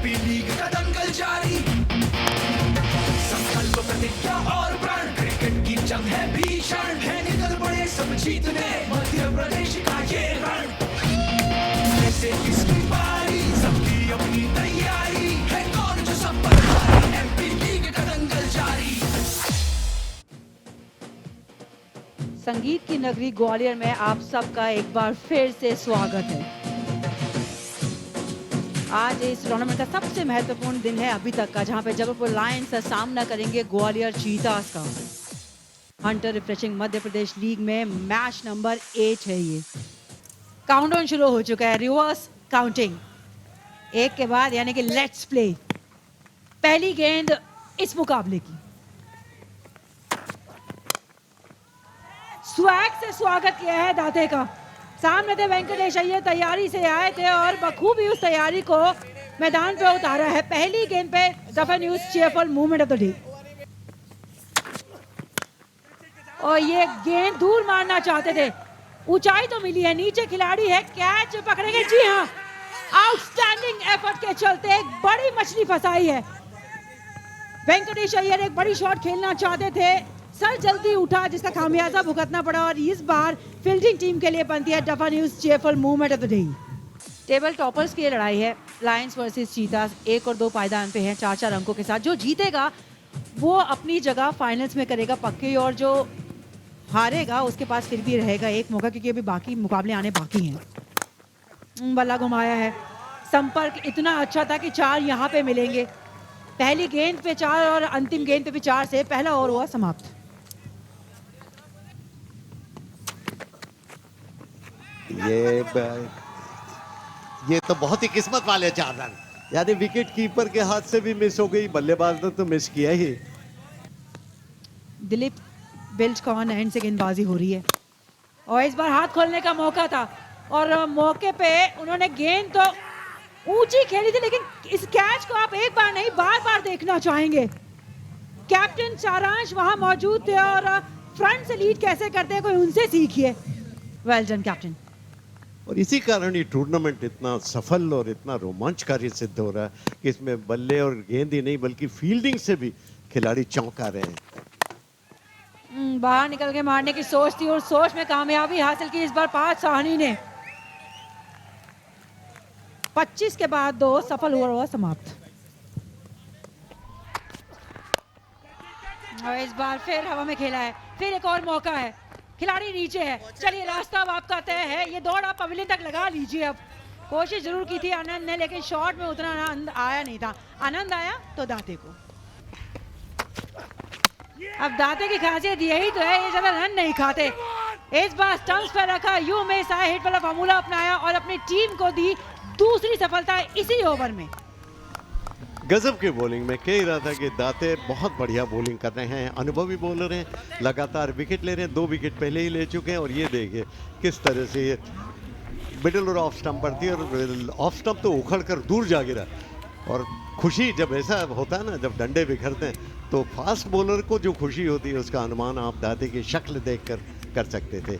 MP league का दंगल जारी, संकल्प प्रतिज्ञा और प्रण, क्रिकेट की जंग है भीषण, है निकल पड़े सब जीतने मध्य प्रदेश का ये रण, जैसे किसकी बारी सबकी अपनी तैयारी, है कौन जो सब पर भारी, एमपी लीग का दंगल जारी। संगीत की नगरी ग्वालियर में आप सबका एक बार फिर से स्वागत है। आज इस टूर्नामेंट का सबसे महत्वपूर्ण दिन है अभी तक का, जहां पे जबलपुर लायंस का सामना करेंगे ग्वालियर चीतास का। Hunter refreshing Madhya Pradesh league में मैच नंबर 8 है ये। काउंटडाउन शुरू हो चुका है, रिवर्स काउंटिंग एक के बाद, यानी कि लेट्स प्ले। पहली गेंद इस मुकाबले की। स्वैग से स्वागत किया है दाते का। सामने थे वेंकटेश अय्यर, तैयारी से आए थे और बखूबी उस तैयारी को मैदान पे उतारा है। पहली गेंद पे दफा news cheerful movement of the day. और ये गेंद दूर मारना चाहते थे, ऊंचाई तो मिली है, नीचे खिलाड़ी है, कैच पकड़ेंगे। जी हाँ, आउटस्टैंडिंग एफर्ट के चलते एक बड़ी मछली फंसाई है। वेंकटेश अय्यर एक बड़ी शॉट खेलना चाहते थे, सर जल्दी उठा जिसका खामियाजा भुगतना पड़ा। और इस बार फील्डिंग टीम के लिए बनती है डफा news cheerful movement of the day. Table toppers की लड़ाई है, लायंस वर्सेस चीतास। 1 और 2 पायदान पे हैं 4-4 अंकों के साथ। जो जीतेगा वो अपनी जगह फाइनल्स में करेगा पक्की, और जो हारेगा उसके पास फिर भी रहेगा एक मौका, क्योंकि अभी बाकी मुकाबले आने बाकी हैं। बल्ला घुमाया है, संपर्क इतना अच्छा था कि 4 यहाँ पे मिलेंगे। पहली गेंद पे 4 और अंतिम गेंद पे भी 4 से पहला ओवर हुआ समाप्त। ये तो बहुत ही किस्मत वाले 4 रन, यानी विकेट कीपर के हाथ से भी मिस हो गई, बल्लेबाज ने तो मिस किया ही। दिलीप बिल्च का ऑन एंड से गेंदबाजी हो रही है, और इस बार हाथ खोलने का मौका था, और मौके पे उन्होंने गेंद तो ऊंची खेली थी, लेकिन इस कैच को आप एक बार नहीं बार बार देखना चाहेंगे। कैप्टन सारांश वहां मौजूद थे, और फ्रंट से लीड कैसे करते हैं कोई उनसे सीखिए। Well done captain. और इसी कारण ये टूर्नामेंट इतना सफल और इतना रोमांचकारी सिद्ध हो रहा है कि इसमें बल्ले और गेंद ही नहीं बल्कि फील्डिंग से भी खिलाड़ी चौंका रहे हैं। बाहर निकल के मारने की सोच थी, और सोच में कामयाबी हासिल की इस बार पार्थ साहनी ने। 25 के बाद 2 सफल हुआ समाप्त। और इस बार फिर हवा में खेला है, फिर एक और मौका है, खिलाड़ी नीचे है। चलिए, रास्ता अब आपका तय है, ये दौड़ आप पवेलियन तक लगा लीजिए। अब कोशिश जरूर की थी आनंद ने, लेकिन शॉट में उतना आनंद आया नहीं था। आनंद आया तो दाते को। अब दाते की खासियत यही तो है, ये ज्यादा रन नहीं खाते। इस बार स्टंप्स पर रखा, यू में साइड हिट वाला फार्मूला अपनाया और अपनी टीम को दी दूसरी सफलता इसी ओवर में। गजब की बॉलिंग में कह रहा था कि दाते बहुत बढ़िया बॉलिंग कर रहे हैं, अनुभवी बॉलर हैं, लगातार विकेट ले रहे हैं, 2 विकेट पहले ही ले चुके हैं। और ये देखिए किस तरह से ये मिडिल और ऑफ स्टंप पर थी, और ऑफ स्टंप तो उखड़ कर दूर जा गिरा। और खुशी जब ऐसा होता है ना, जब डंडे बिखरते हैं, तो फास्ट बॉलर को जो खुशी होती है उसका अनुमान आप दाते की शक्ल देखकर कर सकते थे।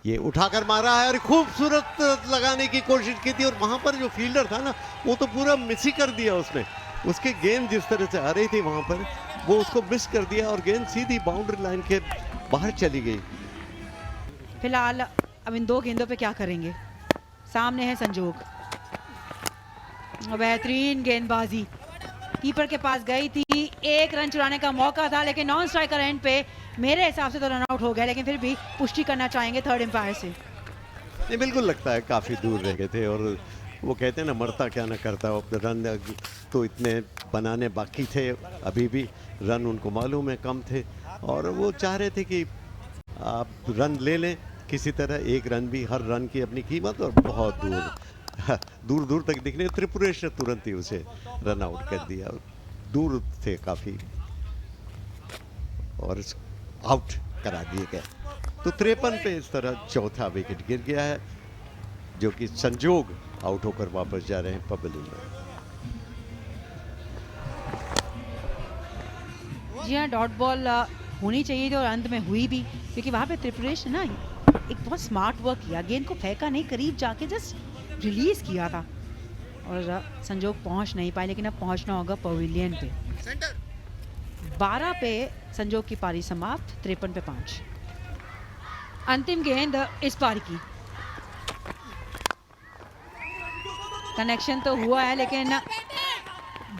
ये उठाकर मारा है और खूबसूरत लगाने की कोशिश की थी, और वहां पर जो फील्डर था ना वो तो पूरा मिस ही कर दिया उसने। उसकी गेंद जिस तरह से आ रही थी वहां पर, वो उसको मिस कर दिया और गेंद सीधी बाउंड्री लाइन के बाहर चली गई। फिलहाल अब इन 2 गेंदों पे क्या करेंगे? सामने है संजोग। बेहतरीन गेंदबाजी कीपर के पास गई थी, 1 रन चुराने का मौका था, लेकिन नॉन स्ट्राइकर एंड पे मेरे हिसाब से तो रन आउट हो गया, लेकिन फिर भी पुष्टि करना चाहेंगे थर्ड एम्पायर से। ये बिल्कुल लगता है काफी दूर रह गए थे, और वो कहते हैं ना, मरता क्या ना करता। रन तो इतने बनाने बाकी थे, अभी भी रन उनको मालूम है कम थे, और वो चाह रहे थे कि आप रन ले लें किसी तरह। 1 रन भी, हर रन की अपनी कीमत, और बहुत दूर दूर तक दिखने। त्रिपुरेश ने तुरंत ही उसे रन आउट कर दिया, दूर थे काफी, और आउट करा दिए गए। तो 53 पे इस तरह चौथा विकेट गिर गया है, जो कि संजोग आउट होकर वापस जा रहे हैं पवेलियन में। जी हाँ, डॉट बॉल होनी चाहिए थी और अंत में हुई भी, क्योंकि वहां पे त्रिपुरेश ने ना एक बहुत स्मार्ट वर्क किया, गेंद को फेंका नहीं, करीब जाके जस्ट रिलीज किया था। और संजोग पहुंच नहीं पाए, लेकिन अब पहुंचना होगा पवेलियन पे। 12 पे संजोग की पारी समाप्त, 53 पे 5। अंतिम गेंद इस पारी की। कनेक्शन तो हुआ है, लेकिन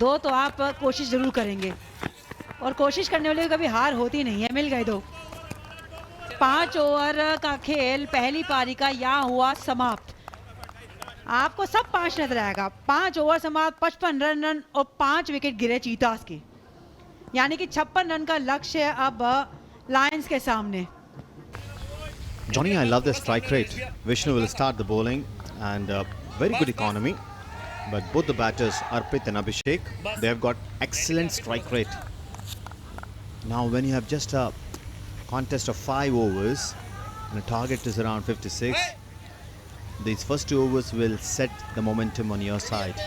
2 तो आप कोशिश जरूर करेंगे, और कोशिश करने वाले कभी हार होती नहीं है। मिल गए 2। 5 ओवर का खेल पहली पारी का यहाँ हुआ समाप्त। आपको सब 5 नजर आएगा। 5 ओवर समाप्त, 55 रन और 5 विकेट गिरे चीतास की, यानी कि 56 रन का लक्ष्य अब लायंस के सामने। Johnny, I love the strike rate. Vishnu will start the bowling and very good economy. But both the batters, Arpit and Abhishek, they have got excellent strike rate. Now when you have just a contest of 5 overs and the target is around 56, these first 2 overs will set the momentum on your side.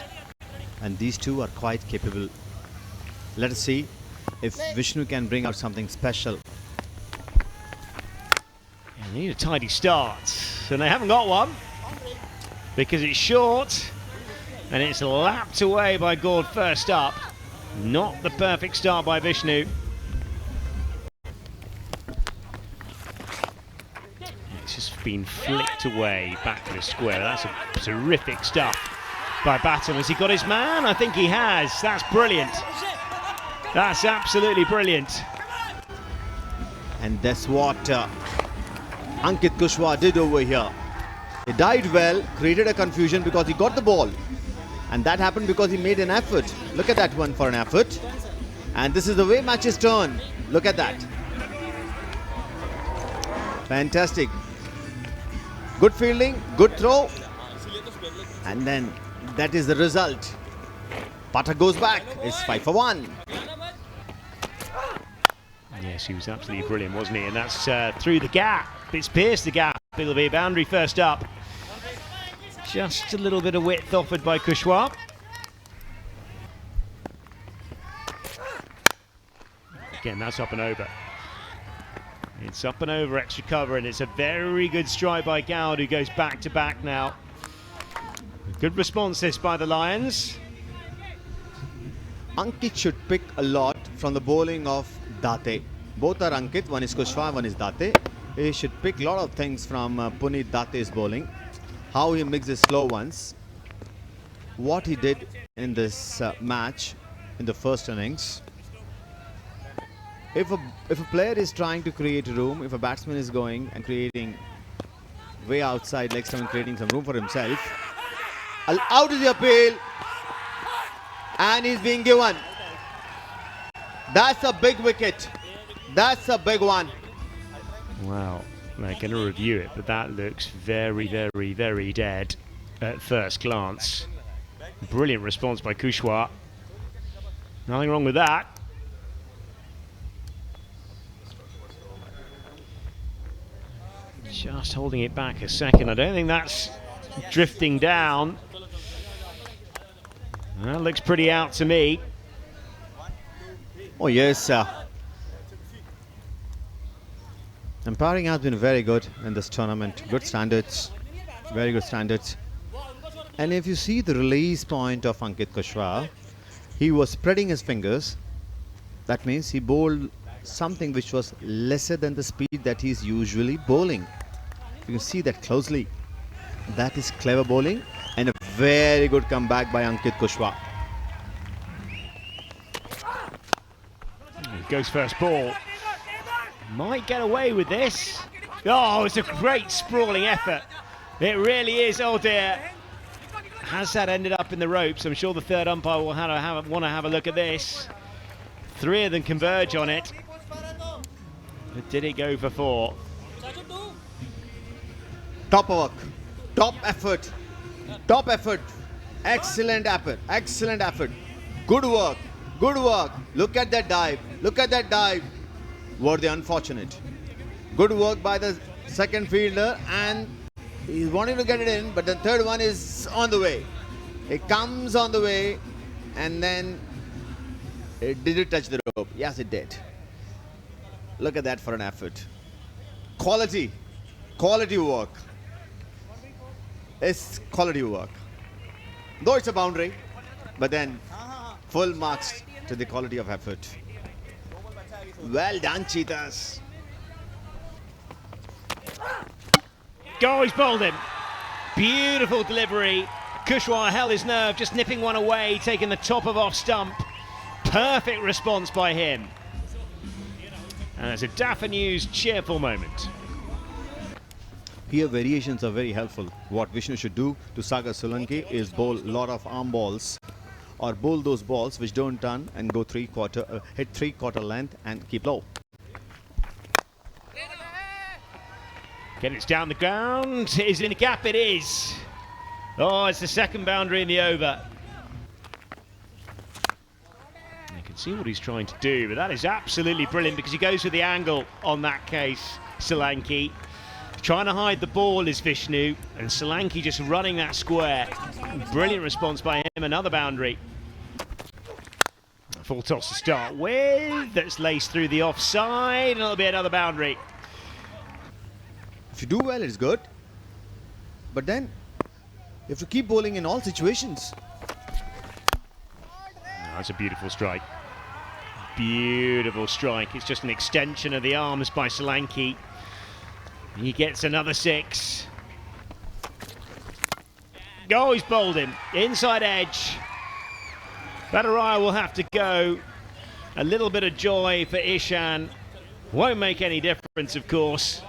And these two are quite capable. Let us see if Vishnu can bring out something special. They need a tidy start, and they haven't got one because it's short and it's lapped away by Gord first up. Not the perfect start by Vishnu. It's just been flicked away back to the square. That's a terrific stuff by Battle. Has he got his man? I think he has. That's brilliant. That's absolutely brilliant. And that's what Ankit Kushwaha did over here. He dived well, created a confusion because he got the ball. And that happened because he made an effort. Look at that one for an effort. And this is the way matches turn. Look at that. Fantastic. Good fielding, good throw. And then that is the result. Pata goes back. It's 5 for 1. Yes, he was absolutely brilliant, wasn't he? And that's through the gap. It's pierced the gap. It'll be a boundary first up. Just a little bit of width offered by Kushwaha. Again, that's up and over. It's up and over, extra cover, and it's a very good strike by Gowd, who goes back to back now. Good response this by the Lions. Ankit should pick a lot from the bowling of Date. Both are Ankit, one is Kushwaha, one is Date. He should pick a lot of things from Puneet Date's bowling. How he mixes slow ones. What he did in this match in the first innings. If a player is trying to create room, if a batsman is going and creating way outside leg stump and creating some room for himself, out is the appeal, and he's being given. That's a big wicket. That's a big one. Wow, they're going to review it, but that looks very, very, very dead at first glance. Brilliant response by Kushwaha. Nothing wrong with that. Just holding it back a second. I don't think that's drifting down. That looks pretty out to me. Oh yes, umpiring has been very good in this tournament. Good standards, very good standards. And if you see the release point of Ankit Kushwaha, he was spreading his fingers. That means he bowled something which was lesser than the speed that he's usually bowling. You can see that closely. That is clever bowling and a very good comeback by Ankit Kushwaha. Goes first ball. Might get away with this. Oh, it's a great sprawling effort. It really is. Oh dear. Has that ended up in the ropes? I'm sure the third umpire will want to have a look at this. 3 of them converge on it. But did it go for 4? Top work, top effort, top effort. Excellent effort, excellent effort. Good work, good work. Look at that dive, look at that dive. Were they unfortunate? Good work by the second fielder, and he's wanting to get it in, but the third one is on the way. It comes on the way, and then did it touch the rope? Yes, it did. Look at that for an effort. Quality, quality work. It's quality work. Though it's a boundary, but then full marks to the quality of effort. Well done, Cheetahs. Oh, he's bowled him. Beautiful delivery. Kushwaha held his nerve, just nipping one away, taking the top of off stump. Perfect response by him. And it's a Dafa News cheerful moment. Here variations are very helpful. What Vishnu should do to Sagar Solanki is bowl a lot of arm balls, or bowl those balls which don't turn and go hit three-quarter length and keep low. Again, it's down the ground. Is it in the gap? It is. Oh, it's the second boundary in the over. You can see what he's trying to do, but that is absolutely brilliant because he goes with the angle on that case, Solanki. Trying to hide the ball is Vishnu, and Solanki just running that square. Brilliant response by him, another boundary. Full toss to start with, that's laced through the offside, and it'll be another boundary. If you do well, it's good. But then, you have to keep bowling in all situations. That's a beautiful strike. Beautiful strike. It's just an extension of the arms by Solanki. He gets another 6. Oh, he's bowled him. Inside edge. Badaraya will have to go. A little bit of joy for Ishan. Won't make any difference, of course.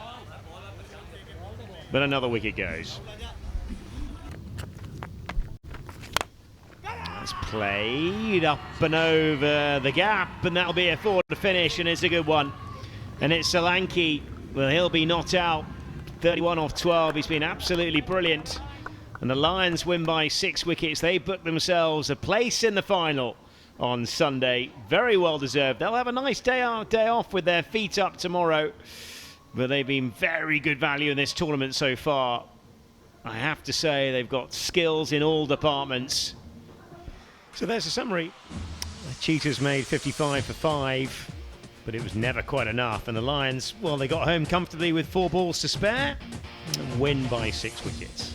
But another wicket goes. That's played up and over the gap, and that'll be a 4 to finish, and it's a good one. And it's Solanki. Well, he'll be knocked out. 31 off 12. He's been absolutely brilliant. And the Lions win by 6 wickets. They book themselves a place in the final on Sunday. Very well deserved. They'll have a nice day off with their feet up tomorrow. But they've been very good value in this tournament so far. I have to say they've got skills in all departments. So there's a summary. The Cheetahs made 55 for 5, but it was never quite enough. And the Lions, well, they got home comfortably with 4 balls to spare and win by 6 wickets.